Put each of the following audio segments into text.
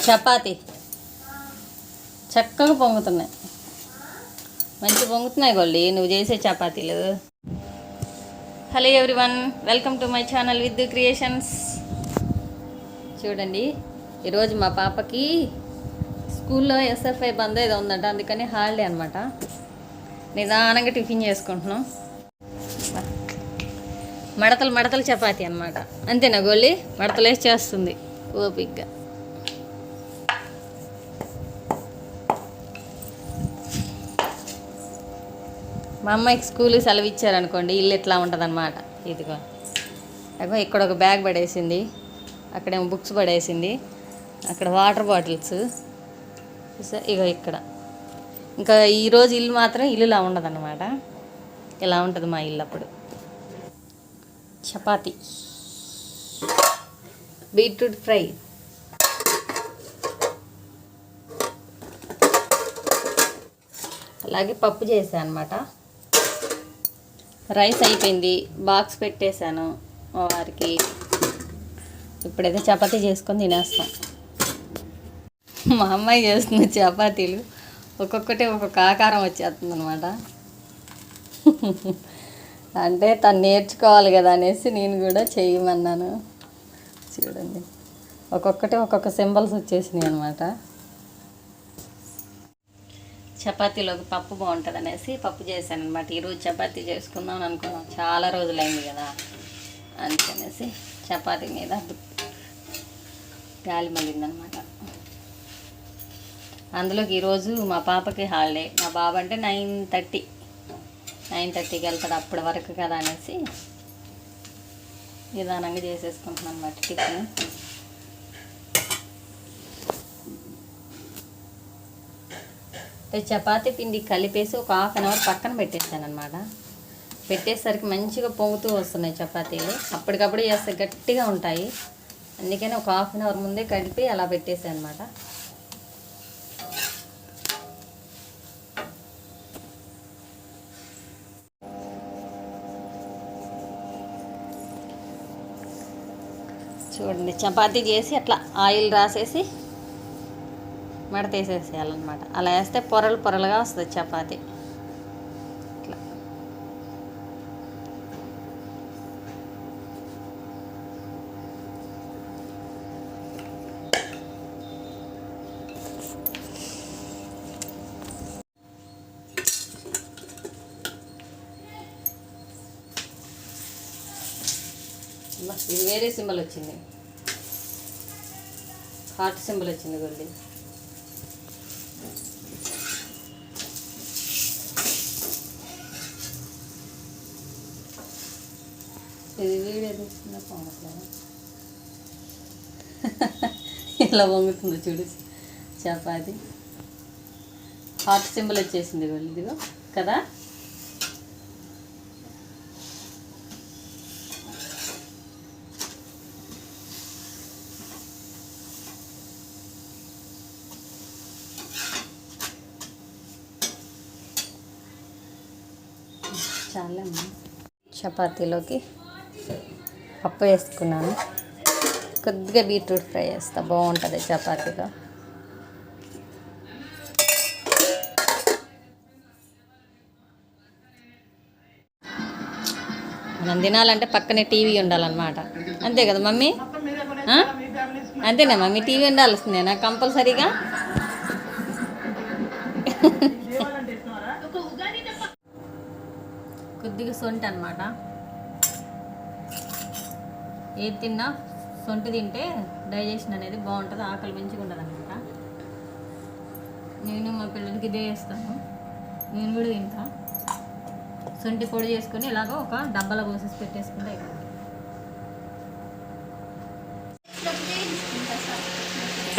చపాతి చక్కగా పొంగుతున్నాయి, మంచి పొంగుతున్నాయి గొల్లి నువ్వు చేసే చపాతీలు. Hello everyone, welcome to my channel with creations. చూడండి, ఈరోజు మా పాపకి స్కూల్లో ఎస్ఎఫ్ఐ బంద్ ఏదో ఉందంట, అందుకని హాలిడే అనమాట. నిదానంగా టిఫిన్ చేసుకుంటున్నాం. మడతలు చపాతీ అనమాట. అంతేనా గోళ్ళి? మడతలు వేసి చేస్తుంది ఓపిగ్గా. మా అమ్మాయికి స్కూల్ సెలవు ఇచ్చారనుకోండి, ఇల్లు ఎట్లా ఉంటుంది అనమాట. ఇదిగో అగో ఇక్కడ ఒక బ్యాగ్ పడేసింది, అక్కడేమో బుక్స్ పడేసింది, అక్కడ వాటర్ బాటిల్స్, ఇగో ఇక్కడ. ఇంకా ఈరోజు ఇల్లు మాత్రం ఇల్లులా ఉండదన్నమాట, ఇలా ఉంటుంది మా ఇల్లు. అప్పుడు చపాతి, బీట్రూట్ ఫ్రై, అలాగే పప్పు చేశాను అనమాట. రైస్ అయిపోయింది, బాక్స్ పెట్టేశాను మా వారికి. ఇప్పుడైతే చపాతీ చేసుకొని తినేస్తాం. మా అమ్మాయి చేస్తుంది చపాతీలు, ఒక్కొక్కటి ఒక్కొక్క ఆకారం వచ్చేస్తుంది అనమాట. అంటే తను నేర్చుకోవాలి కదా అనేసి నేను కూడా చేయమన్నాను. చూడండి, ఒక్కొక్కటి ఒక్కొక్క సింబల్స్ వచ్చేసినాయి అనమాట. చపాతీలోకి పప్పు బాగుంటుంది అనేసి పప్పు చేశాను అనమాట. ఈరోజు చపాతీ చేసుకుందాం అనుకున్నాం, చాలా రోజులైంది కదా అందుకనేసి. చపాతీ మీద గాలి మళ్ళిందనమాట. అందులోకి ఈరోజు మా పాపకి హాలిడే. మా బాబు అంటే 9:30కి వెళ్తాడు, అప్పటి వరకు కదా అనేసి నిదానంగా చేసేసుకుంటున్నాను అనమాట టిఫిన్. చపాతీ పిండి కలిపేసి ఒక హాఫ్ అన్ అవర్ పక్కన పెట్టేసాను అనమాట. పెట్టేసరికి మంచిగా పొంగుతూ వస్తున్నాయి చపాతీలు. అప్పటికప్పుడు చేస్తే గట్టిగా ఉంటాయి, అందుకని ఒక హాఫ్ అన్ అవర్ ముందే కలిపి అలా పెట్టేసాను అనమాట. చూడండి, చపాతీ చేసి అట్లా ఆయిల్ రాసేసి మడతేసేసేయాలన్నమాట. అలా వేస్తే పొరలుగా వస్తుంది చపాతీ. ఇట్లా ఇది వేరే సింబల్ వచ్చింది, హార్ట్ సింబల్ వచ్చింది గొల్లి. ఇది వీడియో తీసుకున్న పొంగట్లేదు, ఇలా పొంగుతుంది చూడు చపాతి. హార్ట్ సింబల్ వచ్చేసింది గొల్లి, ఇదిగో కదా. చాలా చపాతీలోకి పప్పు వేసుకున్నాను, కొద్దిగా బీట్రూట్ ఫ్రై చేస్తా, బాగుంటుంది చపాతీలో. మనం తినాలంటే పక్కనే టీవీ ఉండాలన్నమాట, అంతే కదా మమ్మీ? అంతేనా మమ్మీ? టీవీ ఉండాల్సిందేనా కంపల్సరీగా? కొద్దిగా సొంటి అనమాట, ఏది తిన్నా సొంటి తింటే డైజెషన్ అనేది బాగుంటుంది, ఆకలి మంచిగా ఉండదు అనమాట. నేను మా పిల్లలకి ఇదే చేస్తాను, నేను కూడా తింటా. సొంటి పొడి చేసుకొని ఇలాగ ఒక డబ్బాలో పోసేసి పెట్టేసుకుంటే అయిపోతుంది.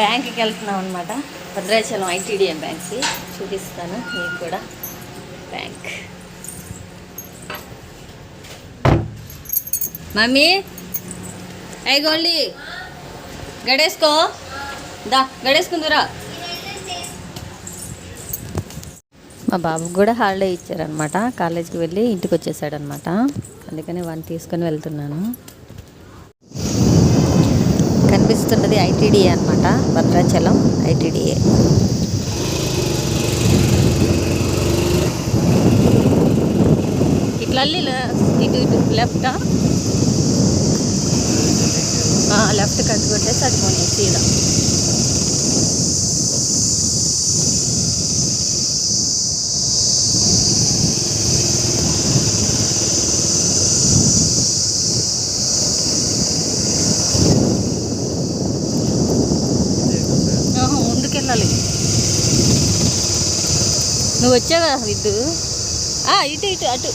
బ్యాంక్కి వెళ్తున్నాం అనమాట, భద్రాచలం ఐటీడీఎం బ్యాంక్కి. చూపిస్తాను మీకు కూడా బ్యాంక్. మమ్మీ గోల్డీ గడేసుకో, గడేసుకుందురా. మా బాబుకి కూడా హాలిడే ఇచ్చారనమాట, కాలేజీకి వెళ్ళి ఇంటికి వచ్చేసాడనమాట, అందుకని వాడిని తీసుకొని వెళ్తున్నాను. కనిపిస్తున్నది ఐటీడీఏ అనమాట, భద్రాచలం ఐటీడీఏ. ఇట్లా ఇటు లెఫ్టా, లెఫ్ట్ కట్ కొట్టేసి అది పోనీ సీదా. ముందుకెళ్ళాలి. నువ్వు వచ్చావు కదా విద్దు. ఇటు ఇటు అటు.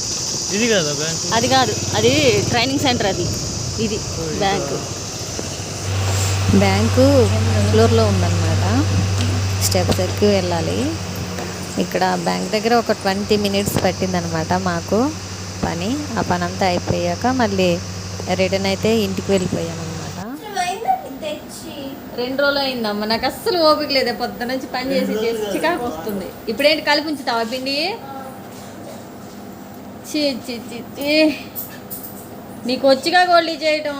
ఇది కదా బ్యాంక్? అది కాదు, అది ట్రైనింగ్ సెంటర్. అది ఇది బ్యాంకు. బ్యాంకు ఫ్లోర్లో ఉందన్నమాట. స్టెప్స్ ఎక్కి వెళ్ళాలి. ఇక్కడ బ్యాంక్ దగ్గర ఒక 20 minutes పట్టిందనమాట మాకు పని. ఆ పని అంతా అయిపోయాక మళ్ళీ రిటర్న్ అయితే ఇంటికి వెళ్ళిపోయాను అనమాట. 2 రోజులు అయిందమ్మ, నాకు అస్సలు ఓపిక లేదే. పొద్దున నుంచి పని చేసి చికాకు వస్తుంది. ఇప్పుడేంటి కలిపి ఉంచుతావా పిండి? నీకు వచ్చిగా గోల్డీ చేయటం.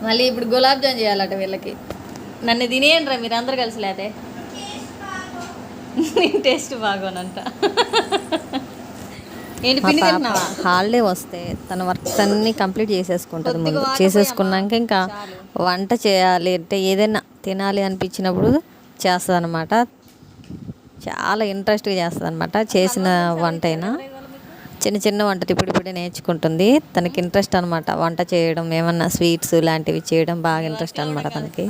మళ్ళీ ఇప్పుడు గులాబ్ జామ్ చేయాలట వీళ్ళకి. నన్ను తినేయండి రా మీరు అందరు కలిసి. లేదే నేను టేస్ట్ బాగోనంట. ఏంటి పిండి తింటున్నావా? హాలిడే వస్తే తన వర్క్స్ అన్నీ కంప్లీట్ చేసేసుకుంటుంది ముందు. చేసేసుకున్నాక ఇంకా వంట చేయాలి అంటే ఏదైనా తినాలి అనిపించినప్పుడు చేస్తుంది అనమాట. చాలా ఇంట్రెస్ట్గా చేస్తుంది అనమాట. చేసిన వంట అయినా చిన్న చిన్న వంటలు ఇప్పుడిప్పుడే నేర్చుకుంటుంది. తనకి ఇంట్రెస్ట్ అనమాట వంట చేయడం, ఏమన్నా స్వీట్స్ లాంటివి చేయడం బాగా ఇంట్రెస్ట్ అనమాట తనకి.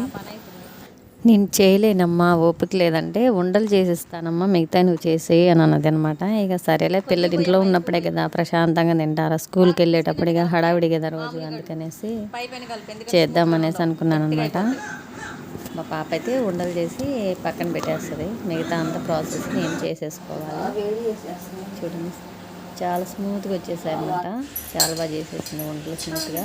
నేను చేయలేనమ్మా, ఓపిక లేదంటే ఉండలు చేసిస్తానమ్మా, మిగతా నువ్వు చేసేయి అని అన్నది అనమాట. ఇక సరేలే, పిల్లలు ఇంట్లో ఉన్నప్పుడే కదా ప్రశాంతంగా తింటారా, స్కూల్కి వెళ్ళేటప్పుడు ఇక హడావిడి కదా రోజు, అందుకనేసి చేద్దామనేసి అనుకున్నాను అనమాట. మా పాప అయితే ఉండలు చేసి పక్కన పెట్టేస్తుంది. మిగతా అంతా ప్రాసెస్ నేను చేసేసుకోవాలి. చూడండి చాలా స్మూత్గా వచ్చేసాయి అనమాట. చాలా బాగా చేసేసింది వంటలు స్మూత్గా.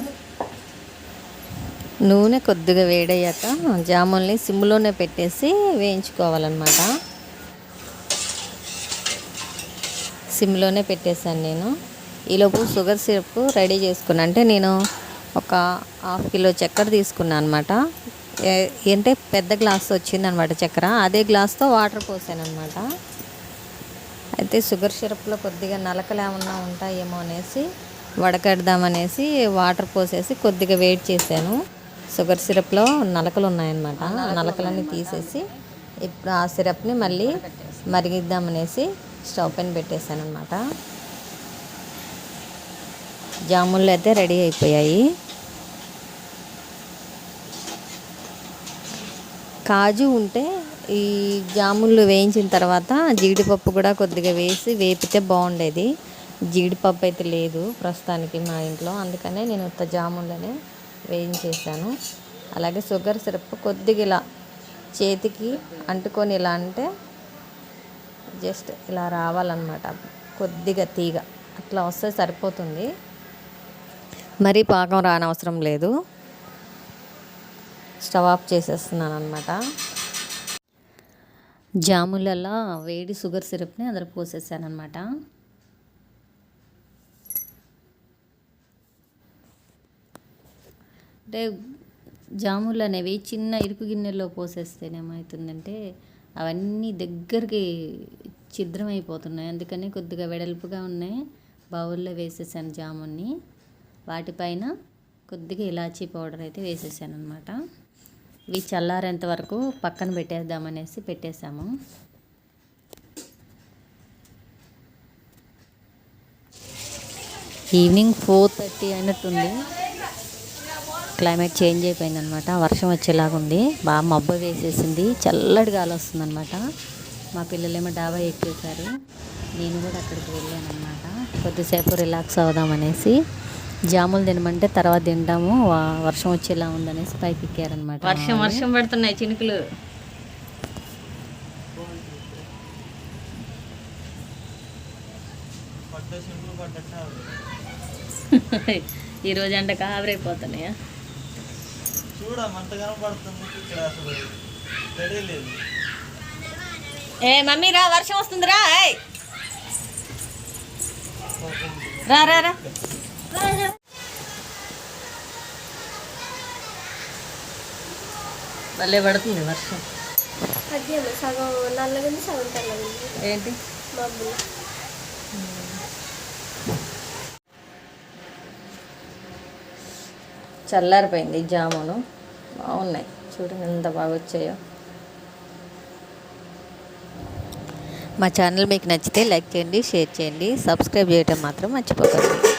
నూనె కొద్దిగా వేడయ్యాక జాముల్ని సిమ్లోనే పెట్టేసి వేయించుకోవాలన్నమాట. సిమ్లోనే పెట్టేశాను నేను. ఈలోపు షుగర్ సిరప్ రెడీ చేసుకున్నాను. అంటే నేను ఒక 1/2 కిలో చక్కెర తీసుకున్నాను అనమాట. అంటే పెద్ద గ్లాస్ వచ్చిందనమాట చక్కెర. అదే గ్లాస్తో వాటర్ పోసాను అనమాట. అయితే షుగర్ సిరప్లో కొద్దిగా నలకలు ఏమన్నా ఉంటాయేమో అనేసి వడకడదామనేసి వాటర్ పోసేసి కొద్దిగా వేడి చేశాను. షుగర్ సిరప్లో నలకలు ఉన్నాయన్నమాట. నలకలన్నీ తీసేసి ఇప్పుడు ఆ సిరప్ని మళ్ళీ మరిగిద్దామనేసి స్టవ్ పైన పెట్టేశాను అనమాట. జామున్లు అయితే రెడీ అయిపోయాయి. కాజు ఉంటే ఈ జామున్లు వేయించిన తర్వాత జీడిపప్పు కూడా కొద్దిగా వేసి వేపితే బాగుండేది. జీడిపప్పు అయితే లేదు ప్రస్తుతానికి మా ఇంట్లో, అందుకనే నేను ఉత్త జామున్లనే వేయించేసాను. అలాగే షుగర్ సిరప్ కొద్దిగా ఇలా చేతికి అంటుకొని ఇలా అంటే జస్ట్ ఇలా రావాలన్నమాట. కొద్దిగా తీగ అట్లా వస్తే సరిపోతుంది, మరీ పాకం రానవసరం లేదు. స్టవ్ ఆఫ్ చేసేస్తున్నాను అనమాట. జాములలో వేడి షుగర్ సిరప్ని అందులో పోసేసాను అనమాట. అంటే జాములు అనేవి చిన్న ఇరుకు గిన్నెలో పోసేస్తేనే ఏమవుతుందంటే అవన్నీ దగ్గరికి ఛిద్రం అయిపోతున్నాయి. అందుకని కొద్దిగా వెడల్పుగా ఉన్నాయి బౌల్లో వేసేసాను జామున్ని. వాటిపైన కొద్దిగా ఇలాచీ పౌడర్ అయితే వేసేసాను అనమాట. ఇవి చల్లారేంత వరకు పక్కన పెట్టేద్దామనేసి పెట్టేసాము. ఈవినింగ్ 4:30 అయినట్టుంది. క్లైమేట్ చేంజ్ అయిపోయిందనమాట. వర్షం వచ్చేలాగుంది. బాగా మబ్బు వేసేసింది. చల్లటి గాలి వస్తుందన్నమాట. మా పిల్లలేమో డాబా ఎక్కేశారు. నేను కూడా అక్కడికి వెళ్ళాను అనమాట. కొద్దిసేపు రిలాక్స్ అవుదామనేసి. జాములు తినమంటే తర్వాత తింటాము, వర్షం వచ్చేలా ఉందనేసి పైకి ఎక్కారనమాట. వర్షం పడుతున్నాయి చినుకులు. ఈరోజు అంటే కావరైపోతున్నాయా? ఏ మమ్మీ రా, వర్షం వస్తుందిరా. రా రా రా. భలే పడుతుంది వర్షం. అదేమో సగం నల్లగుంది సగం తెల్లగుంది. ఏంటి మబ్బులు. చల్లారిపోయింది జామును. బాగున్నాయి చూడండి ఎంత బాగా వచ్చాయో. మా ఛానల్ మీకు నచ్చితే లైక్ చేయండి, షేర్ చేయండి, సబ్స్క్రైబ్ చేయటం మాత్రం మర్చిపోకండి.